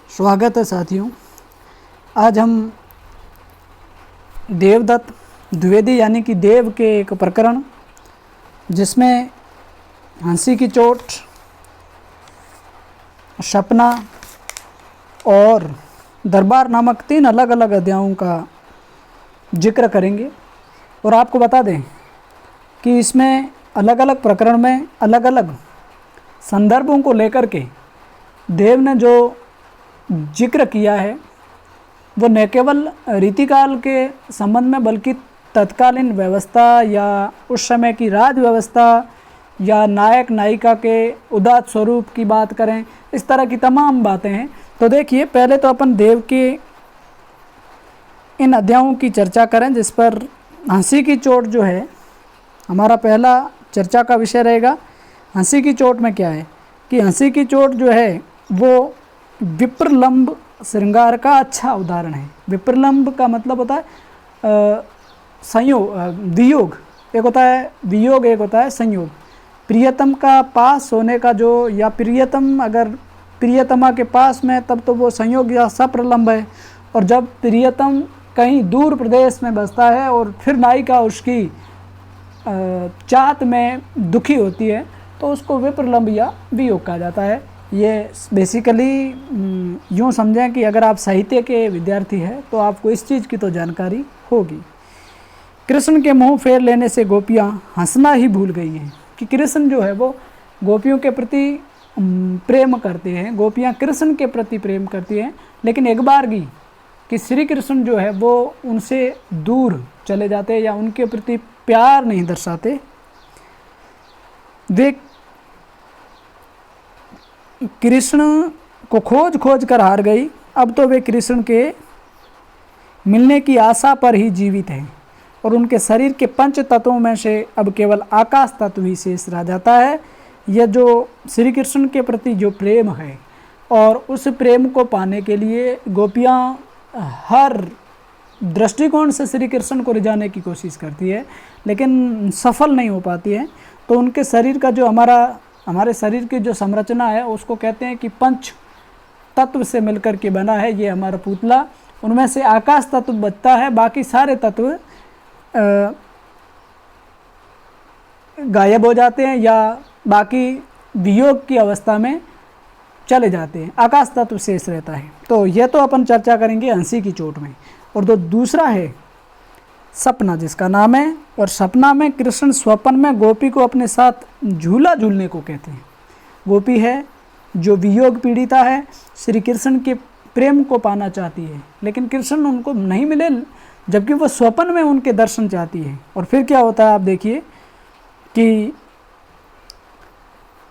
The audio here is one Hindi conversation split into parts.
स्वागत है साथियों। आज हम देवदत्त द्विवेदी यानी कि देव के एक प्रकरण जिसमें हंसी की चोट, सपना और दरबार नामक 3 अलग अलग अध्यायों का जिक्र करेंगे। और आपको बता दें कि इसमें अलग अलग प्रकरण में अलग अलग संदर्भों को लेकर के देव ने जो जिक्र किया है वो न केवल रीतिकाल के संबंध में बल्कि तत्कालीन व्यवस्था या उस समय की राज व्यवस्था या नायक नायिका के उदात्त स्वरूप की बात करें, इस तरह की तमाम बातें हैं। तो देखिए, पहले तो अपन देव के इन अध्यायों की चर्चा करें, जिस पर हंसी की चोट जो है हमारा पहला चर्चा का विषय रहेगा। हंसी की चोट में क्या है कि हंसी की चोट जो है वो विप्रलंब श्रृंगार का अच्छा उदाहरण है। विप्रलंब का मतलब होता है संयोग, वियोग एक होता है, वियोग एक होता है संयोग। प्रियतम का पास होने का जो, या प्रियतम अगर प्रियतमा के पास में तब तो वो संयोग या सप्रलंब है, और जब प्रियतम कहीं दूर प्रदेश में बसता है और फिर नायिका उसकी चाहत में दुखी होती है तो उसको विप्रलंब या वियोग कहा जाता है। ये बेसिकली यूँ समझें कि अगर आप साहित्य के विद्यार्थी हैं तो आपको इस चीज़ की तो जानकारी होगी। कृष्ण के मुंह फेर लेने से गोपियाँ हंसना ही भूल गई हैं, कि कृष्ण जो है वो गोपियों के प्रति प्रेम करते हैं, गोपियाँ कृष्ण के प्रति प्रेम करती हैं, लेकिन एक बार की कि श्री कृष्ण जो है वो उनसे दूर चले जाते हैं या उनके प्रति प्यार नहीं दर्शाते। देख, कृष्ण को खोज खोज कर हार गई, अब तो वे कृष्ण के मिलने की आशा पर ही जीवित हैं, और उनके शरीर के 5 तत्वों में से अब केवल आकाश तत्व ही शेष रह जाता है। यह जो श्री कृष्ण के प्रति जो प्रेम है, और उस प्रेम को पाने के लिए गोपियाँ हर दृष्टिकोण से श्री कृष्ण को रिझाने की कोशिश करती है, लेकिन सफल नहीं हो पाती है। तो उनके शरीर का जो हमारे शरीर की जो संरचना है उसको कहते हैं कि 5 तत्व से मिलकर के बना है ये हमारा पुतला। उनमें से आकाश तत्व बचता है, बाकी सारे तत्व गायब हो जाते हैं या बाकी वियोग की अवस्था में चले जाते हैं, आकाश तत्व शेष रहता है। तो यह तो अपन चर्चा करेंगे हंसी की चोट में। और तो दूसरा है सपना, जिसका नाम है, और सपना में कृष्ण स्वप्न में गोपी को अपने साथ झूला झूलने को कहते हैं। गोपी है जो वियोग पीड़िता है, श्री कृष्ण के प्रेम को पाना चाहती है, लेकिन कृष्ण उनको नहीं मिले, जबकि वो स्वप्न में उनके दर्शन चाहती है। और फिर क्या होता है आप देखिए कि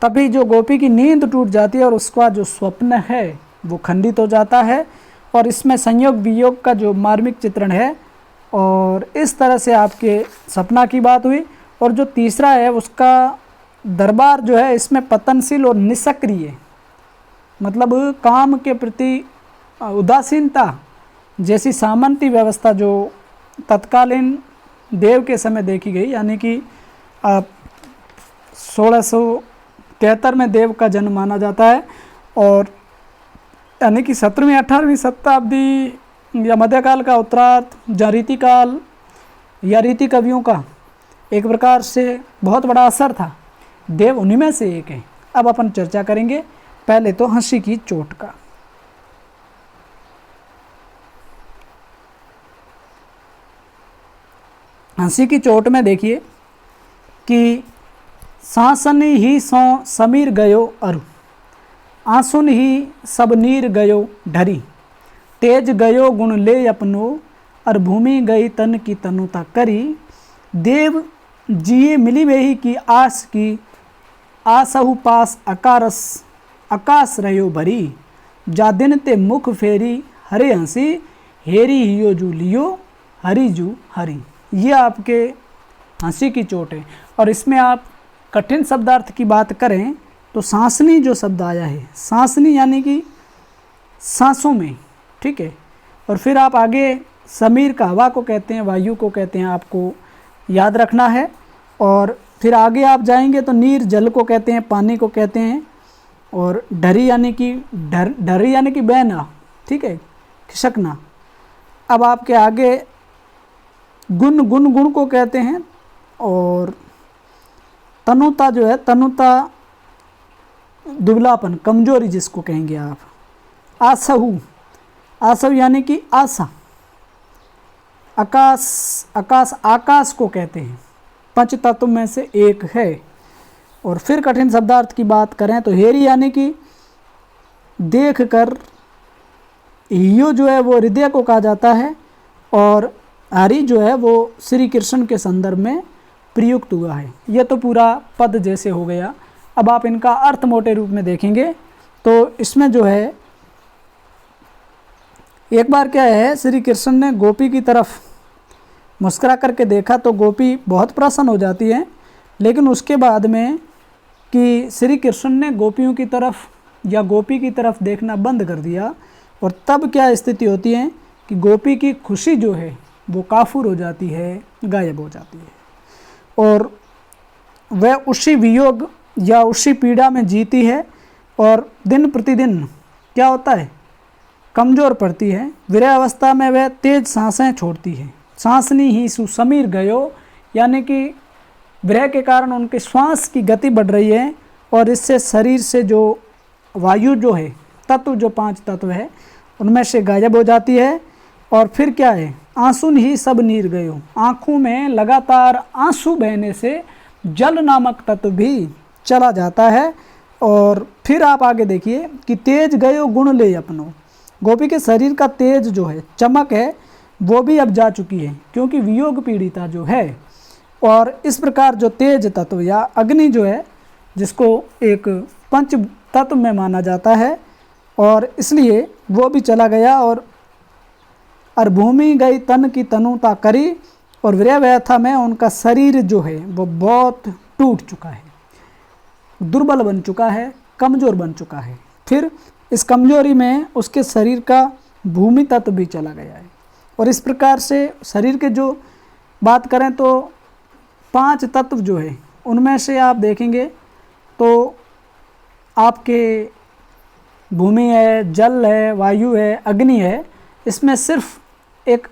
तभी जो गोपी की नींद टूट जाती है और उसका जो स्वप्न है वो खंडित हो जाता है। और इसमें संयोग वियोग का जो मार्मिक चित्रण है, और इस तरह से आपके सपना की बात हुई। और जो तीसरा है उसका दरबार जो है, इसमें पतनशील और निष्क्रिय, मतलब काम के प्रति उदासीनता जैसी सामंती व्यवस्था जो तत्कालीन देव के समय देखी गई, यानी कि 1673 में देव का जन्म माना जाता है, और यानी कि 17वीं 18वीं शताब्दी या मध्यकाल का उत्तरार्ध या रीतिकाल या रीति कवियों का एक प्रकार से बहुत बड़ा असर था। देव उन्हीं में से एक है। अब अपन चर्चा करेंगे पहले तो हंसी की चोट का। हंसी की चोट में देखिए कि सांसनी ही सौ समीर गयो अरु, आंसुन ही सब नीर गयो ढरी, तेज गयो गुण ले अपनो, और भूमि गई तन की तनुता करी, देव जिये मिली वेही की आस की, आसहु पास अकारस आकाश रहो भरी, जा दिन ते मुख फेरी हरे हंसी, हेरी हियो जू लियो हरी जू हरी। ये आपके हंसी की चोट है। और इसमें आप कठिन शब्दार्थ की बात करें तो सांसनी जो शब्द आया है, सांसनी यानी कि सांसों में, ठीक है। और फिर आप आगे समीर का हवा को कहते हैं, वायु को कहते हैं, आपको याद रखना है। और फिर आगे आप जाएंगे तो नीर जल को कहते हैं, पानी को कहते हैं। और ढरी यानी कि ढरी यानी कि बहना, ठीक है, खिसकना। अब आपके आगे गुण गुण गुण को कहते हैं, और तनुता जो है, तनुता दुबलापन, कमजोरी जिसको कहेंगे आप। आसहु, आसहु यानी कि आशा। आकाश, आकाश आकाश को कहते हैं, पंच तत्व में से एक है। और फिर कठिन शब्दार्थ की बात करें तो हेरी यानी कि देख कर, हियो जो है वो हृदय को कहा जाता है, और हरि जो है वो श्री कृष्ण के संदर्भ में प्रयुक्त हुआ है। यह तो पूरा पद जैसे हो गया। अब आप इनका अर्थ मोटे रूप में देखेंगे तो इसमें जो है, एक बार क्या है, श्री कृष्ण ने गोपी की तरफ मुस्कुरा करके देखा तो गोपी बहुत प्रसन्न हो जाती है, लेकिन उसके बाद में कि श्री कृष्ण ने गोपियों की तरफ या गोपी की तरफ देखना बंद कर दिया, और तब क्या स्थिति होती है कि गोपी की खुशी जो है वो काफूर हो जाती है, गायब हो जाती है, और वह उसी वियोग या उसी पीड़ा में जीती है, और दिन प्रतिदिन क्या होता है, कमज़ोर पड़ती है। विरह अवस्था में वह तेज सांसें छोड़ती है। सांसनी ही सुसमीर गयो, यानी कि विरह के कारण उनके श्वास की गति बढ़ रही है, और इससे शरीर से जो वायु जो है, तत्व जो 5 तत्व है, उनमें से गायब हो जाती है। और फिर क्या है, आंसू ही सब नीर गयो, आँखों में लगातार आंसू बहने से जल नामक तत्व भी चला जाता है। और फिर आप आगे देखिए कि तेज गयो गुण ले अपनो, गोपी के शरीर का तेज जो है, चमक है, वो भी अब जा चुकी है, क्योंकि वियोग पीड़िता जो है। और इस प्रकार जो तेज तत्व या अग्नि जो है, जिसको एक पंच तत्व में माना जाता है, और इसलिए वो भी चला गया। और भूमि गई तन की तनुता करी, और विरह व्यथा में उनका शरीर जो है वो बहुत टूट चुका है, दुर्बल बन चुका है, कमज़ोर बन चुका है। फिर इस कमजोरी में उसके शरीर का भूमि तत्व भी चला गया है। और इस प्रकार से शरीर के जो बात करें तो 5 तत्व जो है, उनमें से आप देखेंगे तो आपके भूमि है, जल है, वायु है, अग्नि है, इसमें सिर्फ एक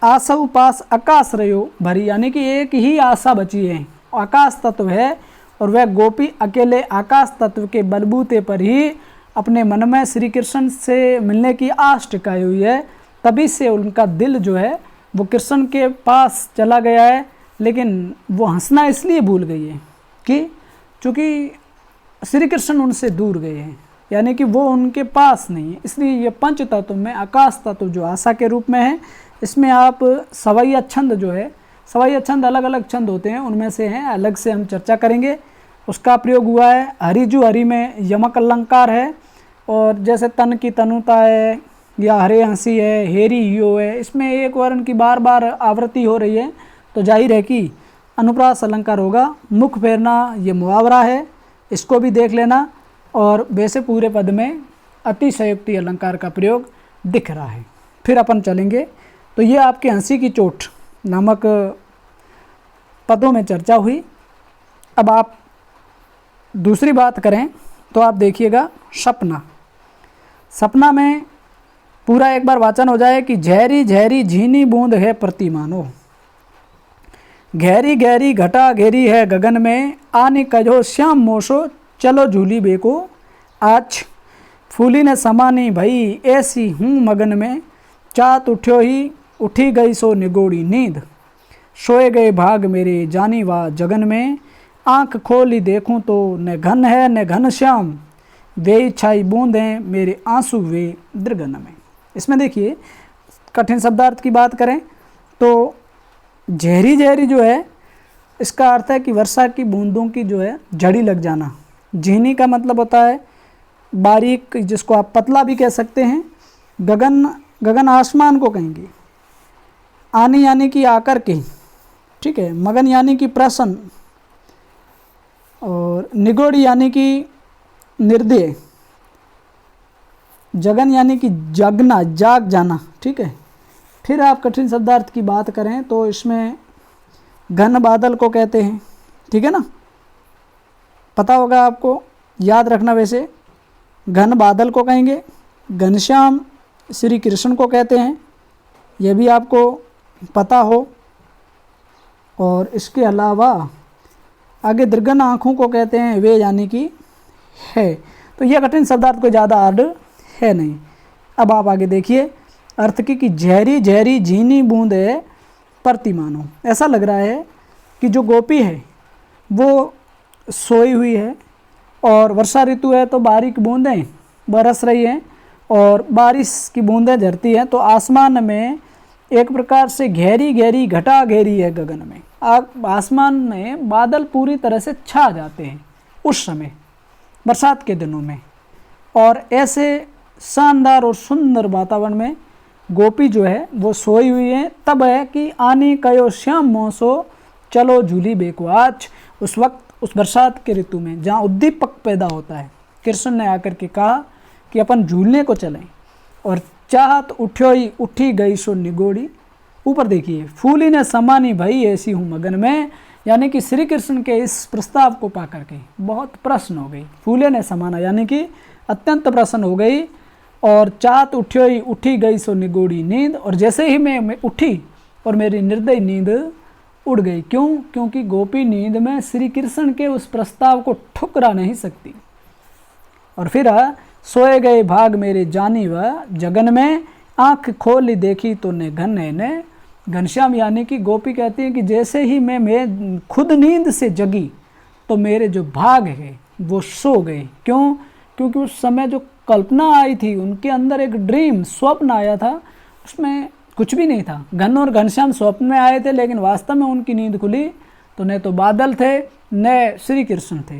आशा उपास आकाश रहो भरी, यानी कि एक ही आशा बची है, आकाश तत्व है। और वह गोपी अकेले आकाश तत्व के बलबूते पर ही अपने मन में श्री कृष्ण से मिलने की आस टिकाई हुई है। तभी से उनका दिल जो है वो कृष्ण के पास चला गया है, लेकिन वो हंसना इसलिए भूल गई है कि चूँकि श्री कृष्ण उनसे दूर गए हैं, यानी कि वो उनके पास नहीं है। इसलिए ये पंच तत्व में आकाश तत्व जो आशा के रूप में है, इसमें आप सवैया छंद जो है, सवैया छंद अलग अलग छंद होते हैं, उनमें से हैं, अलग से हम चर्चा करेंगे। उसका प्रयोग हुआ है। हरिजु हरि में यमक अलंकार है, और जैसे तन की तनुता है या हरे हंसी है, हेरी हियो है, इसमें एक वर्ण की बार बार आवृत्ति हो रही है, तो जाहिर है कि अनुप्रास अलंकार होगा। मुख फेरना ये मुहावरा है, इसको भी देख लेना। और वैसे पूरे पद में अतिशयोक्ति अलंकार का प्रयोग दिख रहा है। फिर अपन चलेंगे तो ये आपके हंसी की चोट नामक पदों में चर्चा हुई। अब आप दूसरी बात करें तो आप देखिएगा सपना। सपना में पूरा एक बार वाचन हो जाए कि झहरी झहरी झीनी बूंद है प्रतिमानो, गहरी गहरी घटा घेरी है गगन में, आने कहो श्याम मोशो चलो झूली बेको, आज फूली ने समानी भई ऐसी हूँ मगन में, चात उठ्यो ही उठी गई सो निगोड़ी नींद, सोए गए भाग मेरे जानी वा जगन में, आँख खोली देखूं तो न घन है न घन श्याम, वे छाई बूंदें मेरे आंसू वे दृगन में। इसमें देखिए कठिन शब्दार्थ की बात करें तो झहरी झहरी जो है, इसका अर्थ है कि वर्षा की बूंदों की जो है झड़ी लग जाना। झीनी का मतलब होता है बारीक, जिसको आप पतला भी कह सकते हैं। गगन, गगन आसमान को कहेंगे। आनी यानी कि आकर के, ठीक है। मगन यानी कि प्रसन्न, और निगोड़ी यानी कि निर्दय, जगन यानी कि जागना, जाग जाना, ठीक है। फिर आप कठिन शब्दार्थ की बात करें तो इसमें घन बादल को कहते हैं, ठीक है ना, पता होगा आपको। याद रखना। वैसे घन बादल को कहेंगे, घनश्याम श्री कृष्ण को कहते हैं, ये भी आपको पता हो। और इसके अलावा आगे दृगन आँखों को कहते हैं वे, यानी कि है। तो यह कठिन शब्दार्थ को ज़्यादा हार्ड है नहीं। अब आप आगे देखिए अर्थ की कि झहरी झहरी झीनी बूंद है प्रतिमानो। ऐसा लग रहा है कि जो गोपी है वो सोई हुई है और वर्षा ऋतु है तो बारीक बूंदें बरस रही हैं और बारिश की बूंदें झरती हैं, तो आसमान में एक प्रकार से गहरी गहरी घटा घेरी है गगन में। आसमान में बादल पूरी तरह से छा जाते हैं उस समय बरसात के दिनों में। और ऐसे शानदार और सुंदर वातावरण में गोपी जो है वो सोई हुई है। तब है कि आने कयो श्याम मौसो चलो झूली बेकुआच। उस वक्त उस बरसात के ऋतु में जहाँ उद्दीपक पैदा होता है, कृष्ण ने आकर के कहा कि अपन झूलने को चलें। और चाहत उठ्योई उठी गई सो निगोड़ी। ऊपर देखिए, फूली ने समानी भई ऐसी हूँ मगन में, यानी कि श्री कृष्ण के इस प्रस्ताव को पा करके बहुत प्रसन्न हो गई। फूले ने समाना यानी कि अत्यंत प्रसन्न हो गई। और चाहत उठ्योई उठी गई सो निगोड़ी नींद। और जैसे ही मैं उठी और मेरी निर्दयी नींद उड़ गई। क्यों? क्योंकि गोपी नींद में श्री कृष्ण के उस प्रस्ताव को ठुकरा नहीं सकती। और फिर सोए गए भाग मेरे जानी व जगन में, आँख खोली देखी तो ने घन ने। घनश्याम यानी कि गोपी कहती है कि जैसे ही मैं खुद नींद से जगी तो मेरे जो भाग है वो सो गए। क्यों? क्योंकि उस समय जो कल्पना आई थी, उनके अंदर एक ड्रीम स्वप्न आया था, उसमें कुछ भी नहीं था। घन और घनश्याम स्वप्न में आए थे, लेकिन वास्तव में उनकी नींद खुली तो न तो बादल थे न श्री कृष्ण थे।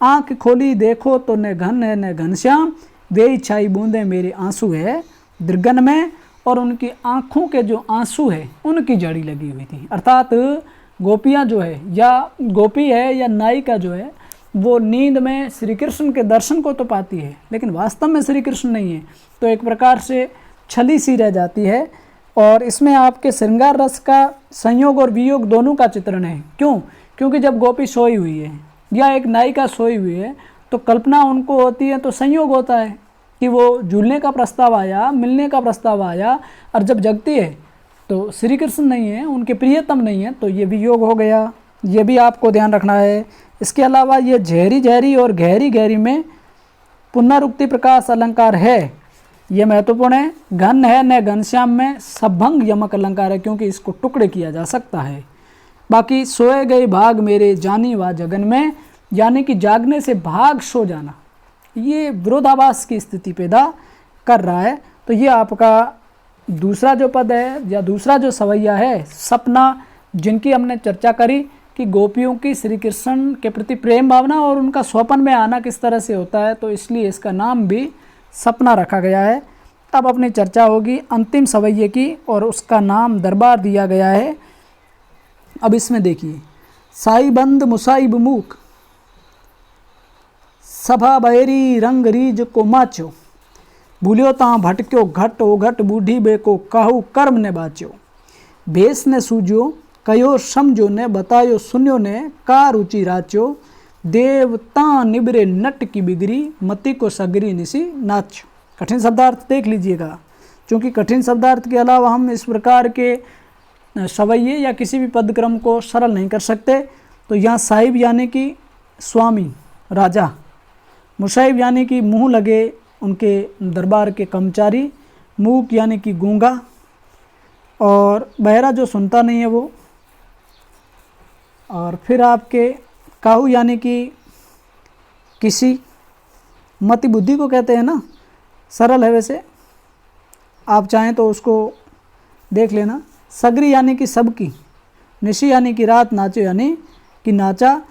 आँख खोली देखो तो न घन है न घनश्याम, वे छाई बूंदे मेरे आंसू है दृगन में। और उनकी आँखों के जो आंसू है उनकी जड़ी लगी हुई थी। अर्थात गोपियाँ जो है या गोपी है या नायिका जो है वो नींद में श्री कृष्ण के दर्शन को तो पाती है, लेकिन वास्तव में श्री कृष्ण नहीं है, तो एक प्रकार से छली सी रह जाती है। और इसमें आपके श्रृंगार रस का संयोग और वियोग दोनों का चित्रण है। क्यों? क्योंकि जब गोपी सोई हुई है या एक नायिका सोई हुई है तो कल्पना उनको होती है, तो संयोग होता है कि वो झूलने का प्रस्ताव आया, मिलने का प्रस्ताव आया, और जब जगती है तो श्री कृष्ण नहीं है, उनके प्रियतम नहीं है, तो ये भी योग हो गया। ये भी आपको ध्यान रखना है। इसके अलावा ये झहरी झहरी और गहरी गहरी में पुनरुक्ति प्रकाश अलंकार है, ये महत्वपूर्ण है। घन है न घनश्याम में सभंग यमक अलंकार है, क्योंकि इसको टुकड़े किया जा सकता है। बाकी सोए गए भाग मेरे जानी वा जगन में, यानी कि जागने से भाग सो जाना, ये विरोधाभास की स्थिति पैदा कर रहा है। तो ये आपका दूसरा जो पद है या दूसरा जो सवैया है सपना, जिनकी हमने चर्चा करी कि गोपियों की श्री कृष्ण के प्रति प्रेम भावना और उनका स्वप्न में आना किस तरह से होता है, तो इसलिए इसका नाम भी सपना रखा गया है। अब अपनी चर्चा होगी अंतिम सवैये की, और उसका नाम दरबार दिया गया है। अब इसमें देखिए, साईबंद मुसाइब मूक सभा बहरी रंग रीज को माचो, भूलियो ता भटक्यो घट ओ घट बूढ़ी बे को कहू कर्म ने बाच्यो, भेष ने सूझो कयो समझो ने बतायो सुन्यो ने का रुचि राच्यो, देवता निबरे नट की बिगरी मति को सगरी निसी नाच। कठिन शब्दार्थ देख लीजिएगा, क्योंकि कठिन शब्दार्थ के अलावा हम इस प्रकार के सवैये या किसी भी पदक्रम को सरल नहीं कर सकते। तो यहाँ साहिब यानी कि स्वामी राजा, मुसाहिब यानी कि मुँह लगे उनके दरबार के कर्मचारी, मूक यानी कि गूंगा, और बहरा जो सुनता नहीं है वो, और फिर आपके काहू यानी कि किसी, मति बुद्धि को कहते हैं ना, सरल है वैसे, आप चाहें तो उसको देख लेना। सगरी यानी कि सबकी, निशी यानी कि रात, नाचो यानी कि नाचा।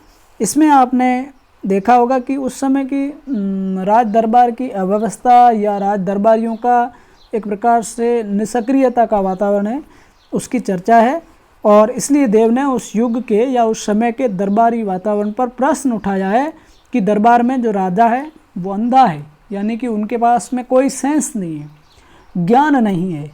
इसमें आपने देखा होगा कि उस समय की राज दरबार की अव्यवस्था या राज दरबारियों का एक प्रकार से निष्क्रियता का वातावरण है, उसकी चर्चा है। और इसलिए देव ने उस युग के या उस समय के दरबारी वातावरण पर प्रश्न उठाया है कि दरबार में जो राजा है वो अंधा है, यानी कि उनके पास में कोई सेंस नहीं है, ज्ञान नहीं है,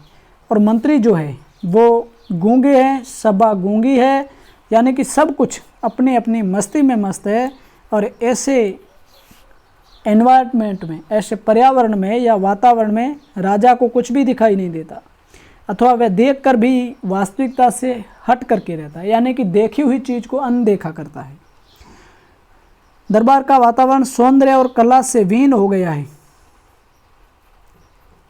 और मंत्री जो है वो गूंगे हैं, सभा गूंगी है, यानी कि सब कुछ अपनी अपनी मस्ती में मस्त है। और ऐसे एनवायरनमेंट में, ऐसे पर्यावरण में या वातावरण में राजा को कुछ भी दिखाई नहीं देता, अथवा वह देखकर भी वास्तविकता से हट करके रहता है, यानी कि देखी हुई चीज़ को अनदेखा करता है। दरबार का वातावरण सौंदर्य और कला से विहीन हो गया है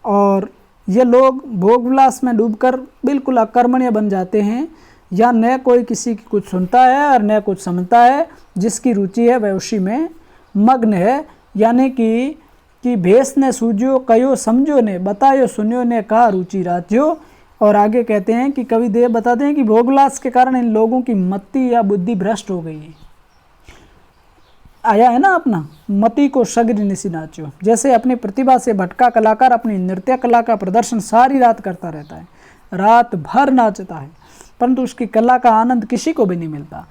और ये लोग भोग विलास में डूबकर बिल्कुल अकर्मण्य बन जाते हैं, या न कोई किसी की कुछ सुनता है और न कुछ समझता है। जिसकी रुचि है वह उसी में मग्न है, यानी कि भेष ने सूझो कयो समझो ने, बतायो सुनियो ने कहा रुचि राज्यो। और आगे कहते हैं कि कवि देव बताते हैं कि भोग विलास के कारण इन लोगों की मति या बुद्धि भ्रष्ट हो गई है। आया है ना अपना, मति को सगरी निसी नाचो। जैसे अपनी प्रतिभा से भटका कलाकार अपनी नृत्य कला का प्रदर्शन सारी रात करता रहता है, रात भर नाचता है, परंतु उसकी कला का आनंद किसी को भी नहीं मिलता।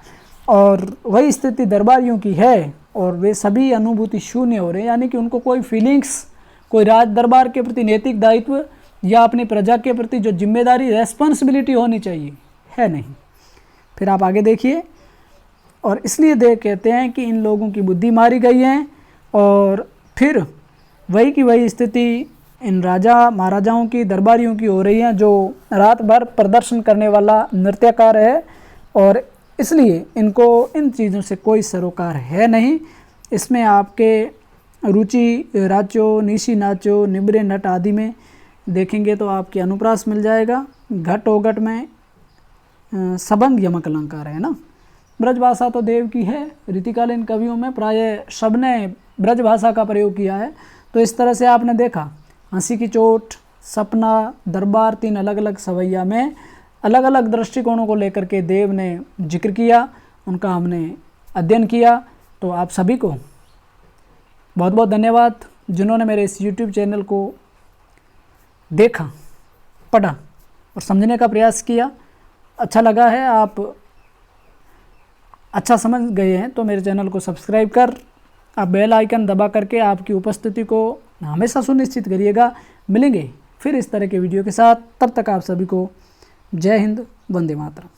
और वही स्थिति दरबारियों की है और वे सभी अनुभूति शून्य हो रहे हैं, यानी कि उनको कोई फीलिंग्स, कोई राज दरबार के प्रति नैतिक दायित्व या अपनी प्रजा के प्रति जो जिम्मेदारी, रेस्पॉन्सिबिलिटी होनी चाहिए, है नहीं। फिर आप आगे देखिए, और इसलिए देव कहते हैं कि इन लोगों की बुद्धि मारी गई है। और फिर वही की वही स्थिति इन राजा महाराजाओं की, दरबारियों की हो रही है, जो रात भर प्रदर्शन करने वाला नृत्यकार है, और इसलिए इनको इन चीज़ों से कोई सरोकार है नहीं। इसमें आपके रुचि राचो, निशी नाचो, निबरे नट आदि में देखेंगे तो आपके अनुप्रास मिल जाएगा। घट ओघट में सबंध यमक अलंकार है ना। ब्रज भाषा तो देव की है, रीतिकालीन कवियों में प्रायः सबने ब्रज भाषा का प्रयोग किया है। तो इस तरह से आपने देखा हंसी की चोट, सपना, दरबार, तीन अलग अलग सवैया में अलग अलग दृष्टिकोणों को लेकर के देव ने जिक्र किया, उनका हमने अध्ययन किया। तो आप सभी को बहुत बहुत धन्यवाद जिन्होंने मेरे इस YouTube चैनल को देखा, पढ़ा और समझने का प्रयास किया। अच्छा लगा है, आप अच्छा समझ गए हैं तो मेरे चैनल को सब्सक्राइब कर आप बेल आइकन दबा करके आपकी उपस्थिति को हमेशा सुनिश्चित करिएगा। मिलेंगे फिर इस तरह के वीडियो के साथ, तब तक आप सभी को जय हिंद, वंदे मातरम।